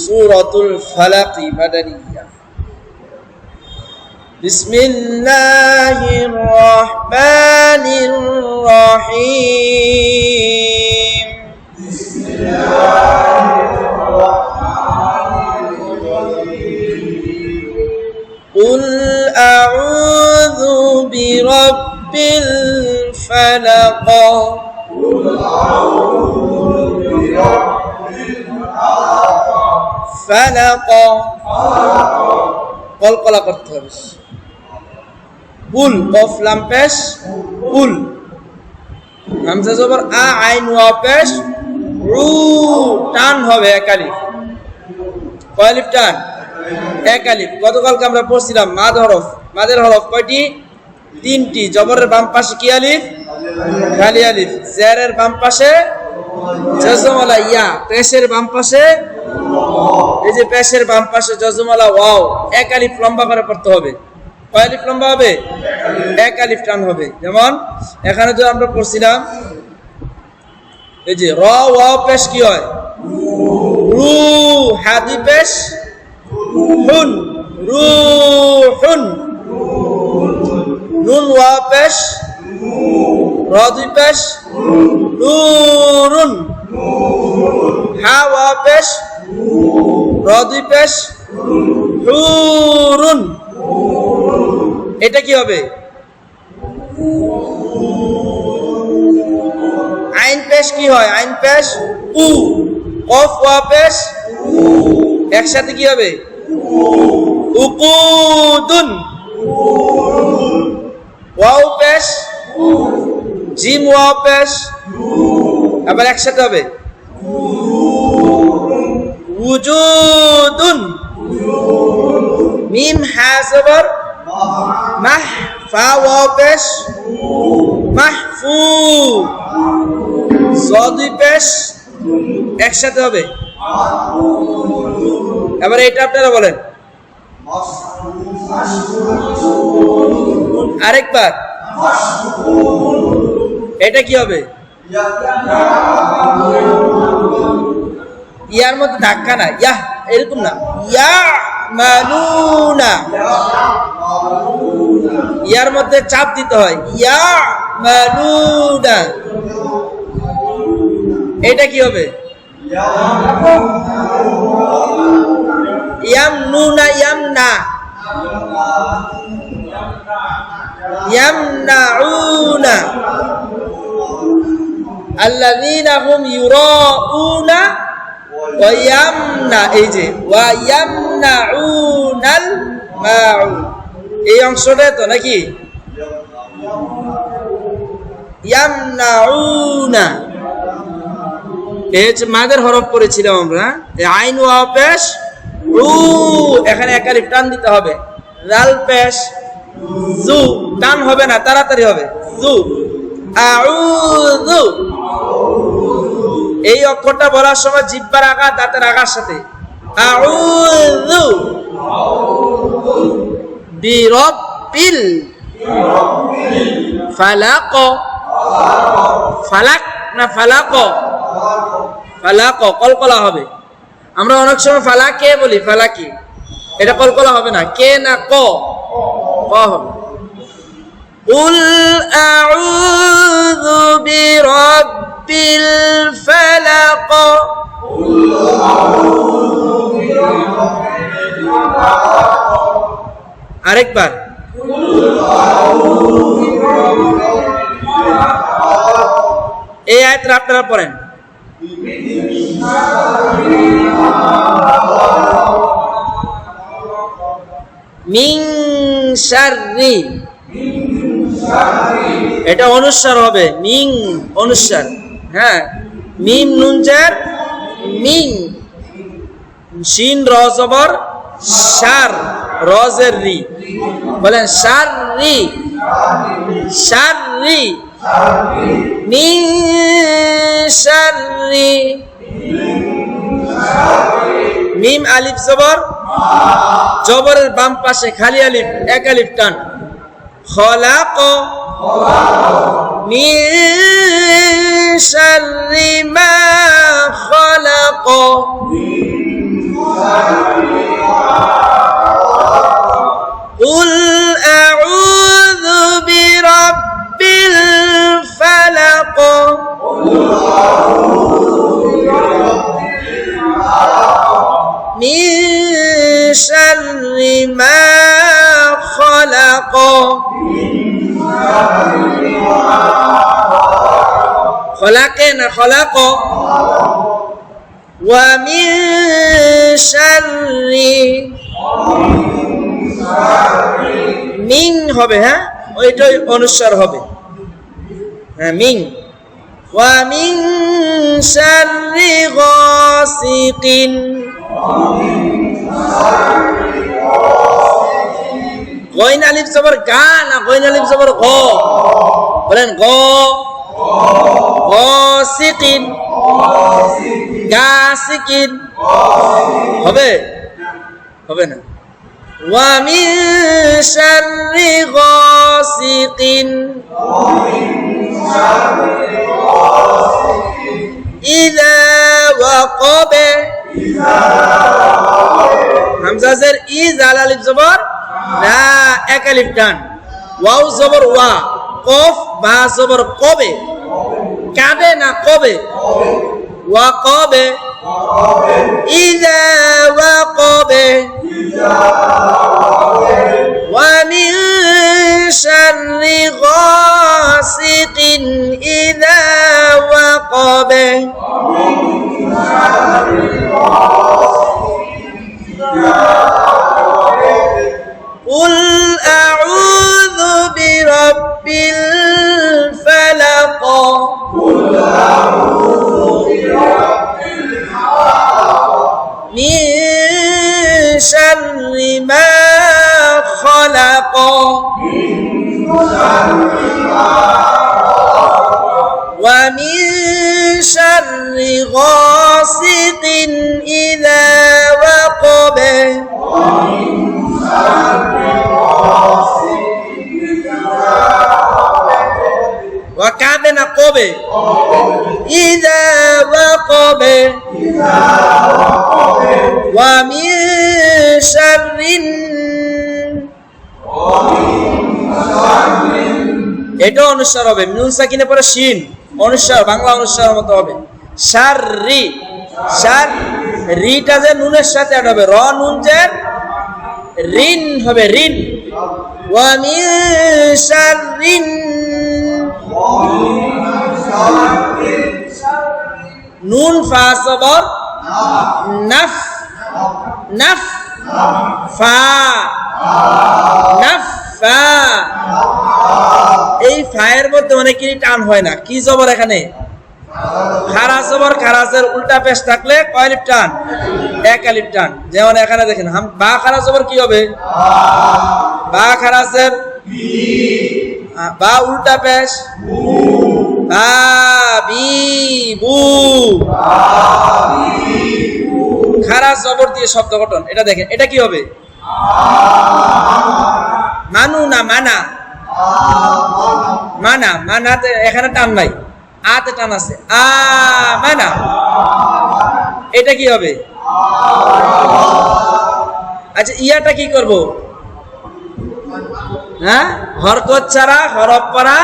সূরাতুল ফালাক মাদানিয়া। বিসমিল্লাহির রহমানির রহিম। কুল আউযু বিরাব্বিল ফালাক। ফালাক কলকলা করতে হবে। কুল কফ লাম পেশ কুল, হামজা জবর আ আইন ওয়া পেশ রু, টান হবে এক আলিফ। কয় আলিফ টান? এক আলিফ। গতকালকে আমরা পড়ছিলাম মাদ হরফ। মাদের হরফ কয়টি? তিনটি। জবরের বাম পাশে কি আলিফ? খালি আলিফ। জেরের বাম পাশে জজমওয়ালা ইয়া, পেশের বাম পাশে এই যে পেশের বাম পাশে জজমওয়ালা ওয়াও, এক আলিফ লম্বা করে পড়তে হবে। কয় আলিফ লম্বা হবে? এক আলিফ টান হবে। যেমন এখানে যে আমরা পড়ছিলাম এই যে র ওয়াও পেশ কি হয়? রু, হাদি পেশ হুন, রুহুন। নুন ওয়াও পেশ র দুই পেশ নূরুন। হা ওয়াও পেশ র দুই পেশ হুরুন। এটা কি হবে? আইন পেশ কি হয়? আইন পেশ উ, কফ ওয়া পেশ একসাথে কি হবে? উকুদুন। ওয়াও পেশ জিম ওয়াও পেশ আবার একসাথে হবে উজুদুন। মিম হা জবর মাহ, ফা ওয়াও পেশ মাহফু, জ দুই পেশ একসাথে হবে। এবার এটা আপনারা বলেন আরেকবার। এটা কি হবে? ইয়ার মধ্যে ধাক্কা না, ইয়াহ এরকম না, ইয়া মালুনা। ইয়ার মধ্যে চাপ দিতে হয়, ইয়া মালুনা। এটা কি হবে? ইয়ামনুনা, ইয়ামনা, ইয়ামনাউনা। আল্লাযীনা হুম ইউরাউনা ওয়া ইয়ামনা, এই যে ওয়া ইয়ামনাউনাল মাউন, এই অংশটা তো নাকি ইয়ামনাউনা। এই হচ্ছে মাদের হরফ পড়েছিলাম আমরা। আইন ওয়া পেশ উ, এখানে এক আলিফ টান দিতে হবে। লাল পেশ জু, টান হবে না, তাড়াতাড়ি হবে জু। আউযু, এই অক্ষরটা বলার সময় জিহ্বার আগা দাঁতের আগার সাথে। আউযু বিরাব্বিল ফালাক। ফালাক না ফালাক? ফালাক কলকলা হবে। আমরা অনেক সময় ফালাকে বলি, ফালাকি, এটা কলকলা হবে না। কে না ক? ক হবে। কুল আউযু বিরাব্বিল ফালাক। আরেকবার। এই আয়াতটা আপনারা পড়েন। মিন শাররি, এটা অনুস্বার হবে। মিং অনুস্বার, হ্যাঁ। মিম নুন জার মিং, শিন র জবর শার, রজের রি। বলেন শাররি, শাররি, মিন শাররি। মিম আলিফ জবর, জবরের বাম পাশে খালি আলিফ, এক আলিফ টান। খলাক, মিন শাররি মা খালাক কুল আউযু বিরাব্বিল ফালাক মিন শাররি মা খালাক খলাকে না খলাক ওয়া মিন শাররি মিন হবে, হ্যাঁ ওইটাই অনুস্বার হবে, হ্যাঁ মিন। ওয়া মিন শাররি গাসিকিন গইন আলিফ জবর গা না গইন আলিফ জবর গ? বলেন গ। গাসিকিন গাসিকিন হবে? হবে না। ওয়া মিন শাররি গাসিকিন ইযা ওয়াকাব হামজা জের ই জাল আলিফ জবর না, এক আলিফ টান, ওয়াও জবর ওয়া, কফ বা জবর কবে, কাবে না কবে, ওয়া কবে ইযা ওয়াকাবে ওয়া মিন শাররি গাসিকিন ইযা ওয়াকাবে কুল আউযু বিরাব্বিল ফালাক মিন শাররি মা খালাক ওয়া মিন শাররি গাসিকিন ইযা ওয়াকাব ওয়া কাবে না কবে, ইযা ওয়াকাব ওয়া মিন শাররিন এটা অনুস্বার হবে, নুন সাকিনের পরে শিন অনুস্বার, বাংলা অনুস্বারের মতো হবে। শাররি শার রিটা যে নুনের সাথে অ্যাড হবে, র নুন যে রিন হবে, রিন। ওয়া মিন শাররিন নুন ফা জবর নাফ নাফ ফা নাফ ফা, এই ফায়ের মধ্যে অনেকেরই টান হয় না, কি জবর এখানে? খারা জবর, খারাজের উল্টা পেশ থাকলে কয় আলিফ টান? এক আলিফ টান। যেমন এখানে দেখেন বা খারা জবর কি হবে? বা খারাজের বা উল্টা পেশ বা বি বু, খারা জবর দিয়ে শব্দ গঠন, এটা দেখেন এটা কি হবে? মানু না মানা, মানা মানাতে এখানে টান নাই, আতে টান আছে, আ মানা, এটা কি হবে? আচ্ছা ইয়াটা কি করব? হ্যাঁ হরকত ছাড়া হরফ পড়া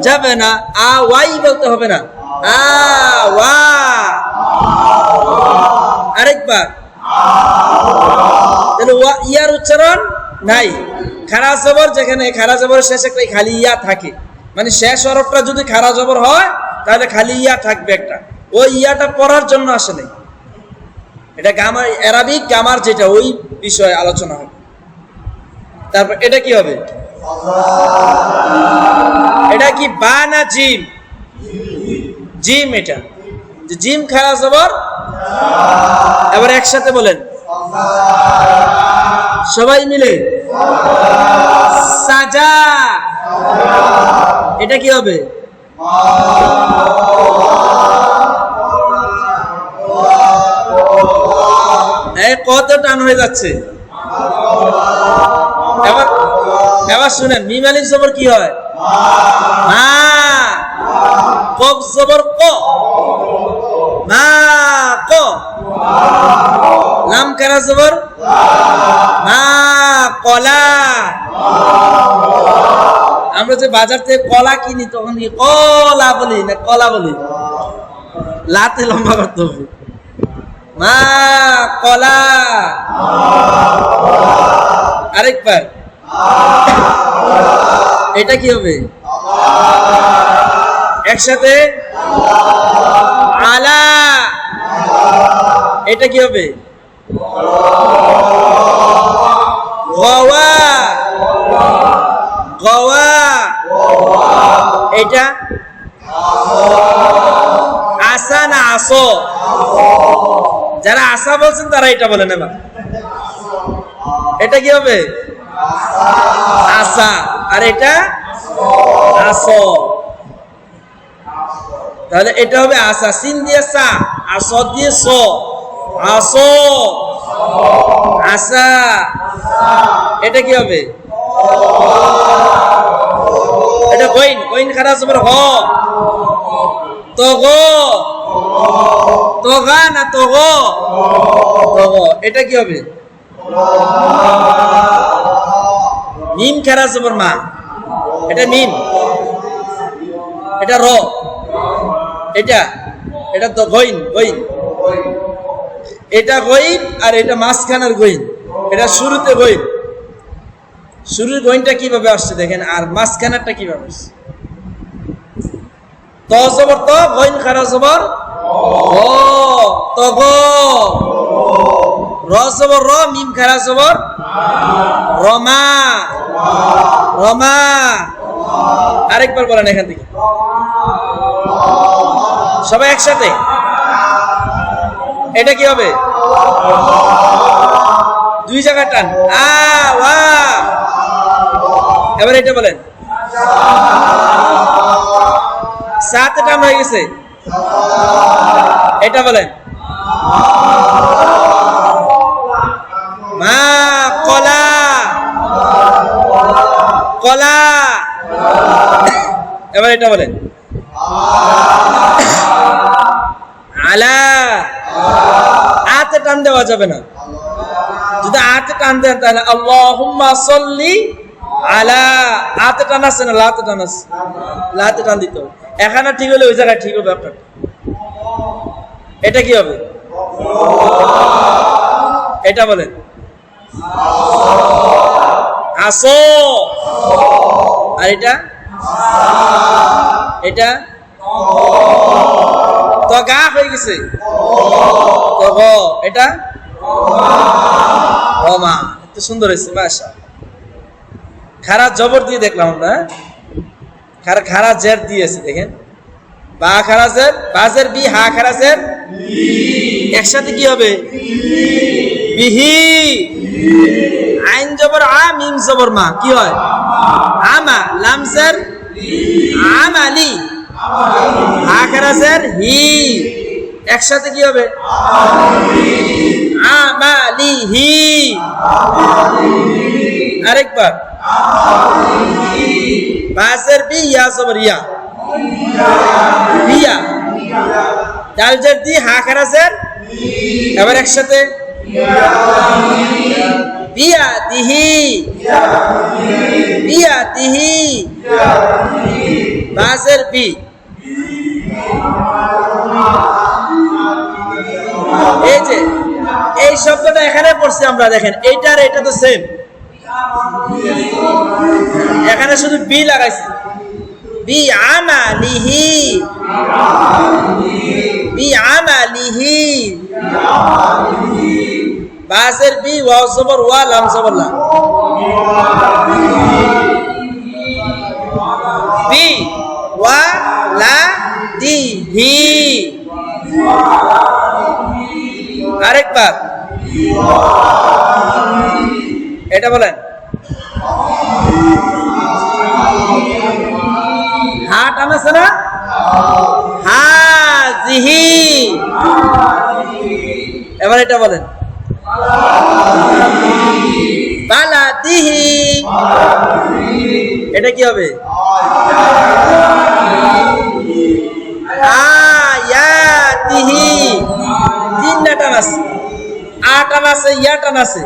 যাবে না, আ ওয়াই বলতে হবে না, আ ওয়া। আরেকবার তাহলে ওয়া ইয়ার উচ্চারণ নাই, খারা জবর যেখানে খারা জবরের শেষে একটা খালি ইয়া থাকে, মানে শেষ হরফটা যদি খারা জবর হয় তাহলে খালি ইয়া থাকবে একটা, ওই ইয়াটা পড়ার জন্য আসে নাই। এটা গামার অ্যারাবিক গামার যেটা ওই বিষয়ে আলোচনা হবে। তারপর এটা কি হবে? এটা কি বা না জিম? জিম, এটা জিম খারা জবর। এবার একসাথে বলেন সবাই মিলে, সাজা, এটা কি হবে? কত টান হয়ে যাচ্ছে। এবার শুনেন মিম আলিফ জবর কি হয়? মা, কফ জবর ক, মা ক, লাম খারা জবর মা, কলা। আমরা যে বাজার থেকে কলা কিনি তখন কি কলা বলি না কলা বলি? লাতে লম্বা করতে হবে, মা কলা। আরেকবার, এটা কি হবে? একসাথে আলা, এটা কি হবে? গওয়া, গওয়া, এটা আসা না আসো? যারা আসা বলছেন তারা এটা বলেন। এবার এটা কি হবে? আসা, আর এটা আসো। তাহলে এটা হবে আসা, সিন দিয়ে সা, আসো দিয়ে সো, আসো, আসা। এটা কি হবে? এটা গইন, গইন খারাপ জবর হ, তগো, তগা না তগো, তগো। এটা কি হবে? মিম খারাপ জবর মা, এটা মিম, এটা র, এটা এটা তো গইন, গইন। এটা গইন আর এটা মাঝখানের গইন, এটা শুরুতে গইন। শুরুর গইনটা কিভাবে আসছে দেখেন, আর মাঝখানেরটা কিভাবে আসছে? ত জবর ত, গইন খারা জবর ও, তগ। র জবর র, মিম খারা জবর রমা, রমা। আরেকবার বলেন এখান থেকে সবাই একসাথে। এটা কি হবে? দুই জায়গা টান, আ ওয়া। এবার এটা বলেন, সাথে টান হয়ে গেছে। এটা বলেন, মা কলা, কলা। এবার এটা বলেন, আলা। আতে টান দেওয়া যাবে না, যদি আতে টান দেন তাহলে আল্লাহুম্মা সাল্লি আলা। আতে টান আছে না লাতে টান আছে? লাতে টান দিতে হবে। এখানে ঠিক হলে ওই জায়গায় ঠিক হবে আপনার। এটা কি হবে? এটা বলেন, আসো। আর এটা, এটা তো গা হয়ে গেছে, তো গ। এটা রমা। এত সুন্দর হয়েছে, মাশা। খারা জবর দিয়ে দেখলাম আমরা, খারা জের দিয়েছে দেখেন, বা খারা জের, বাজের বি, হা খারা জের, একসাথে কি হবে? বিহি। আইন জবর আ, মিম জবর মা, কি হয়? আমা। লাম জের আমালি, হা খারা জের হি, একসাথে কি হবে? আমালিহি। আরেকবার, বাজের বি, ইয়া জবর ইয়া, বিয়া। ডাল জের দি, হা খারা জের, এবার একসাথে বিয়া দিহি, বিয়া দিহি। বাজের বি, এই যে এই শব্দটা এখানে পড়ছি আমরা, দেখেন এইটা আর এটা তো সেম। এখানে শুধু বি লাগাইছি, বি আমালিহি, বি আমালিহি। বাজের বি, ওয়াও জবর ওয়া, লাম জবর লা, বি ওয়া লা দি হি। আরেকবার, এটা বলেন, হা টান আছে না? হাজিহি। এবার এটা বলেন, বালাদিহি। এটা কি হবে? আছে, ইয়া টান আছে,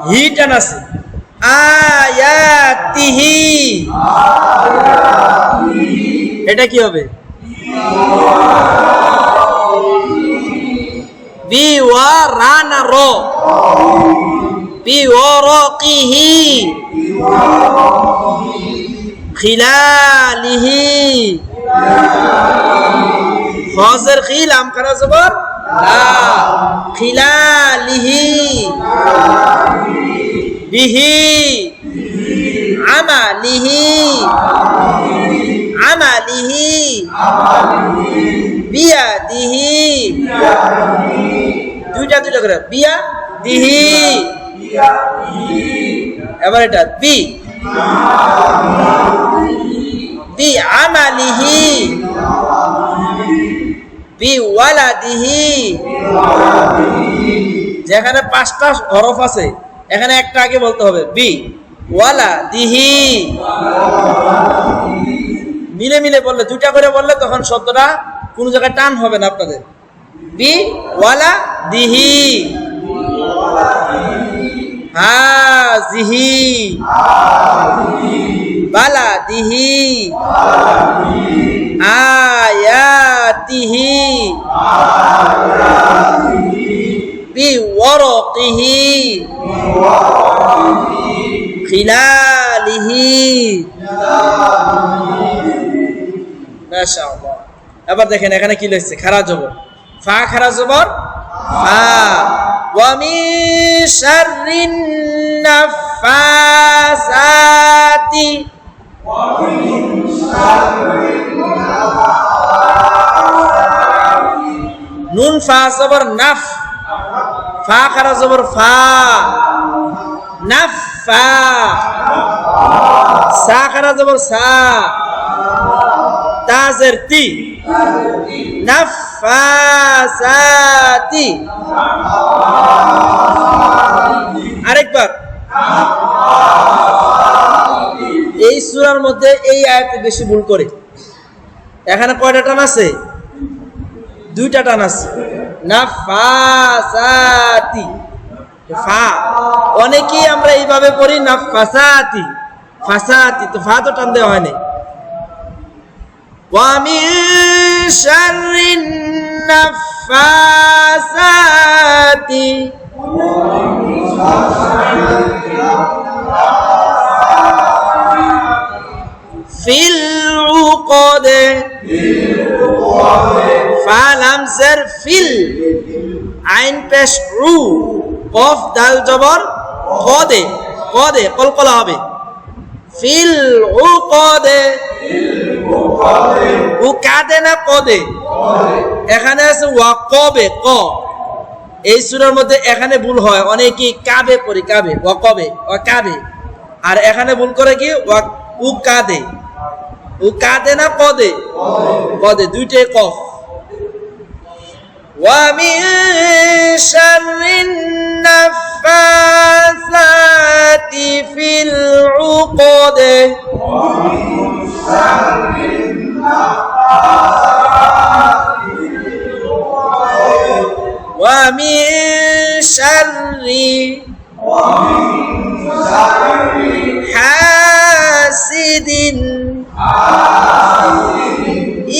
হি টান আছে। আয়াতিহি, এটা কি হবে? বিওয়ারানা র, বিওয়ারাকিহি, খিলালিহি, ফজর খিল আম খারা জবর লা, খিলালিহি, বিহি, আমালিহি, আমালিহি, বিয়াদিহি, দুইটা দুইটা করে, বিয়াদিহি। এবার এটা বি, বিআমালিহি, বিওয়ালাদিহি। যেখানে 5টা হরফ আছে এখানে একটা আগে বলতে হবে, বি ওয়ালাদিহি। মিলে মিলে বললে, দুইটা করে বললে তখন শব্দটা কোন জায়গায় টান হবে না আপনাদের। বি ওয়ালাদিহি, হাজিহি, বালাদিহি, আয়াতিহি, বিওয়ারাকিহি, খিলালিহি। মাশাআল্লাহ। এবার দেখেন এখানে কি লিখছে, খারা জবর, ফা খারা জবর ফা, ওয়া মিন শাররিন নাফাসাতি, নুন ফা জবর নাফ, ফা খারা জবর ফা, নাফা, সা খারা জবর সা, তাজের তি, নাফাসাতি। আরেকবার, এই সূরার মধ্যে এই আয়াতে বেশি ভুল করে। এখানে কয়টা টান আছে? 2টা টান আছে, নাফাসাতি, ফা। অনেকেই আমরা এইভাবে পড়ি নাফাসাতি, ফাসাতি, তো ফা তো টান দেওয়া হয়নি। ওয়া মিন শাররিন নাফাসাতি, ফিল উকদ, ফা লাম জের ফিল, আইন পেশ রু, কফ দাল জবর কদে, কদে কলকলা হবে, ফিল উকদে, উকাদে না কদে। এখানে আছে ওয়াকবে, ক। এই সূরার মধ্যে এখানে ভুল হয়, অনেকেই কাবে পড়ি, কাবে, ওয়াকবে, ওয়াকাবে। আর এখানে ভুল করে কি উকাদে, উকাদে না কদে, কদে, দুইটাই কফ। ওয়া মিন শাররিন নাফাসাতি ফিল উকদ, ওয়া মিন শাররি হাসিদিন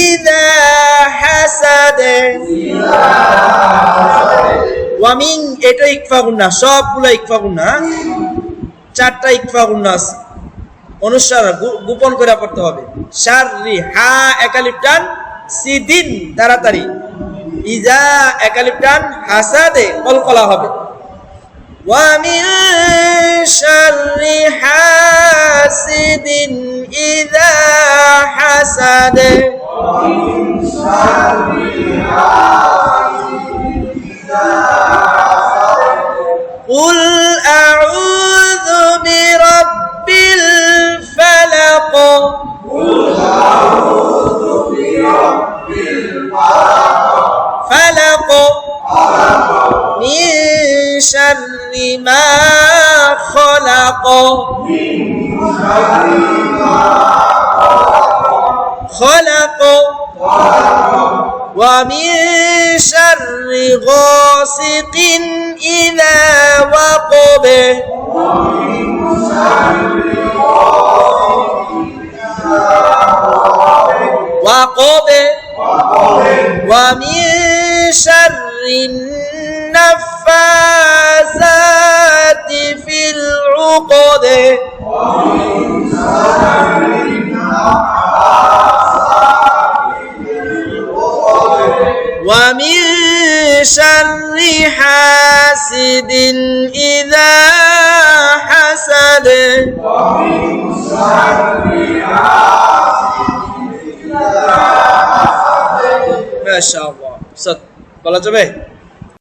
ইযা হাসাদ, ওয়া মিন, এটা ইকফা গুন্না, সবগুলো ইকফা গুন্না, 4টা ইকফা গুন্না আছে, অনুসার গোপন করে পড়তে হবে। শাররি, হা একালিফ টান, সিদিন তাড়াতাড়ি, ইজা একালিফ টান, হাসাদে কলকলা হবে। ওয়া মিন শাররি হাসিদিন ইযা হাসাদ, কুল আউযু বিরাব্বিল ফালাক, ফালাক, মিন শাররি মা খালাক, খালাক, ومن شر غاسق إذا وقب وقب ومن شر النفاثات في العقد ومن شر حاسد إذا حسد ما شاء الله. বলা যাবে?